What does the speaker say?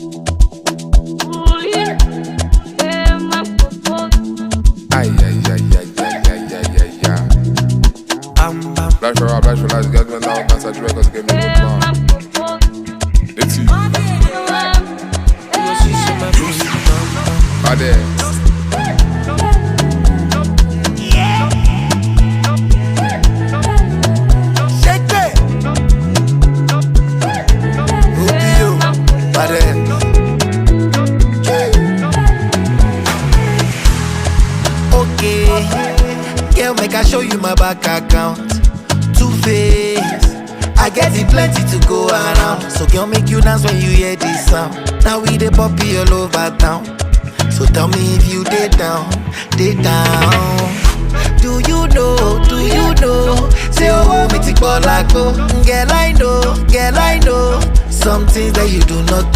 Ay, ay, ay, ay, ay, ay, ay, ay, ay. Flash for all, flash for life, get me down, can't touch records, give me good man. It's you. Ade. Girl, make I show you my bank account. Two-Face, I get it plenty to go around. So girl, make you dance when you hear this sound. Now we the poppy all over town. So tell me if you dey down, dey down. Do you know? Say oh, me tik bolako. Girl, I know. Some things that you do not